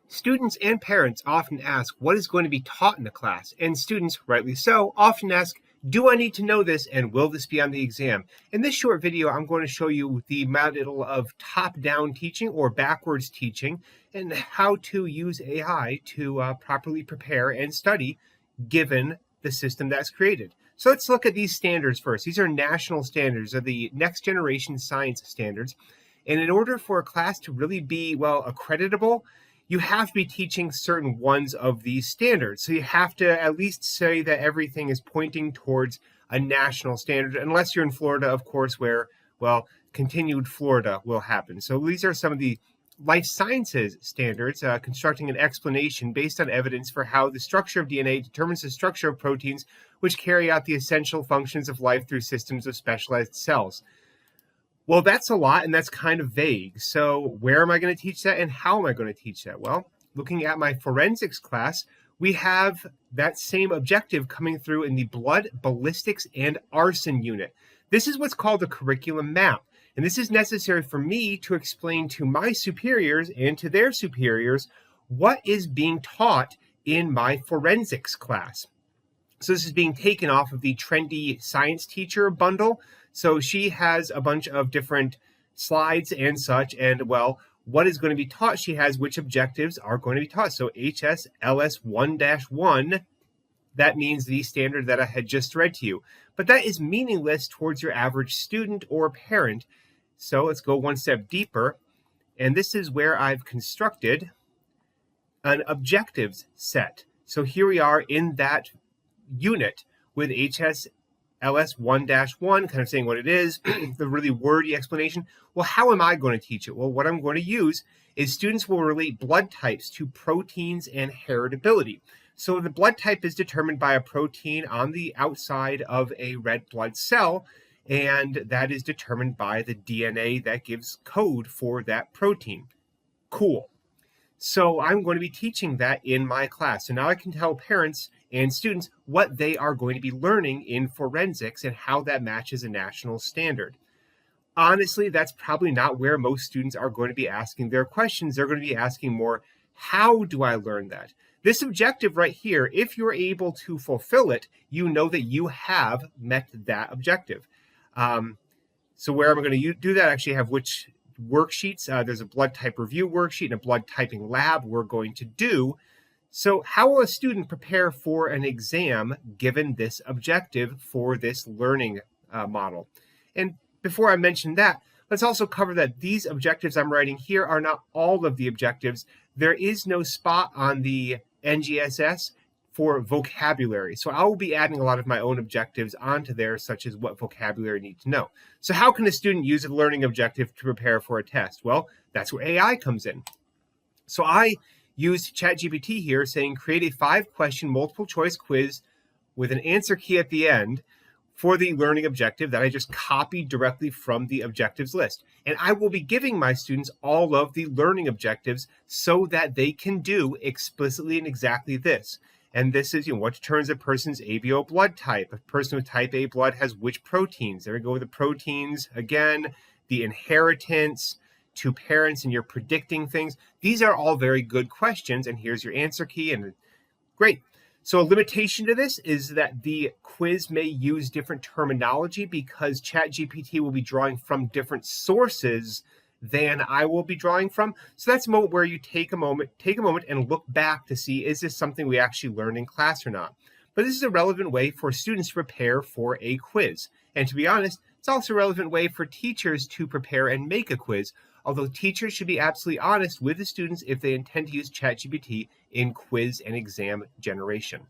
Students and parents often ask what is going to be taught in a class, and students, rightly so, often ask, do I need to know this and will this be on the exam? In this short video, I'm going to show you the model of top-down teaching or backwards teaching and how to use AI to properly prepare and study given the system that's created. So let's look at these standards first. These are national standards, or the next generation science standards. And in order for a class to really be, well, accreditable, you have to be teaching certain ones of these standards. So you have to at least say that everything is pointing towards a national standard, unless you're in Florida, of course, where, well, continued Florida will happen. So these are some of the life sciences standards, constructing an explanation based on evidence for how the structure of DNA determines the structure of proteins, which carry out the essential functions of life through systems of specialized cells. Well, that's a lot, and that's kind of vague. So where am I going to teach that, and how am I going to teach that? Well, looking at my forensics class, we have that same objective coming through in the blood, ballistics, and arson unit. This is what's called a curriculum map, and this is necessary for me to explain to my superiors and to their superiors what is being taught in my forensics class. So this is being taken off of the trendy science teacher bundle. So she has a bunch of different slides and such, and well, what is going to be taught, she has which objectives are going to be taught. So HSLS 1-1, that means the standard that I had just read to you. But that is meaningless towards your average student or parent. So let's go one step deeper. And this is where I've constructed an objectives set. So here we are in that unit with HSLS 1-1, kind of saying what it is, the really wordy explanation. Well, how am I going to teach it? Well, what I'm going to use is students will relate blood types to proteins and heritability. So the blood type is determined by a protein on the outside of a red blood cell, and that is determined by the DNA that gives code for that protein. Cool. So I'm going to be teaching that in my class. So now I can tell parents and students what they are going to be learning in forensics and how that matches a national standard. Honestly, that's probably not where most students are going to be asking their questions. They're going to be asking more, how do I learn that? This objective right here, if you're able to fulfill it, you know that you have met that objective. So where am I going to do that? I actually have which worksheets. There's a blood type review worksheet and a blood typing lab we're going to do. So how will a student prepare for an exam given this objective for this learning model? And before I mention that, let's also cover that these objectives I'm writing here are not all of the objectives. There is no spot on the NGSS for vocabulary. So I will be adding a lot of my own objectives onto there, such as what vocabulary you need to know. So how can a student use a learning objective to prepare for a test? Well, that's where AI comes in. So I used ChatGPT here saying, create a 5-question multiple choice quiz with an answer key at the end for the learning objective that I just copied directly from the objectives list. And I will be giving my students all of the learning objectives so that they can do explicitly and exactly this. And this is, what determines a person's ABO blood type. A person with type A blood has which proteins? There we go with the proteins again, the inheritance, to parents, and you're predicting things. These are all very good questions, and here's your answer key, and great. So a limitation to this is that the quiz may use different terminology because ChatGPT will be drawing from different sources than I will be drawing from. So that's a moment where you take a moment and look back to see, is this something we actually learned in class or not? But this is a relevant way for students to prepare for a quiz. And to be honest, it's also a relevant way for teachers to prepare and make a quiz, although teachers should be absolutely honest with the students if they intend to use ChatGPT in quiz and exam generation.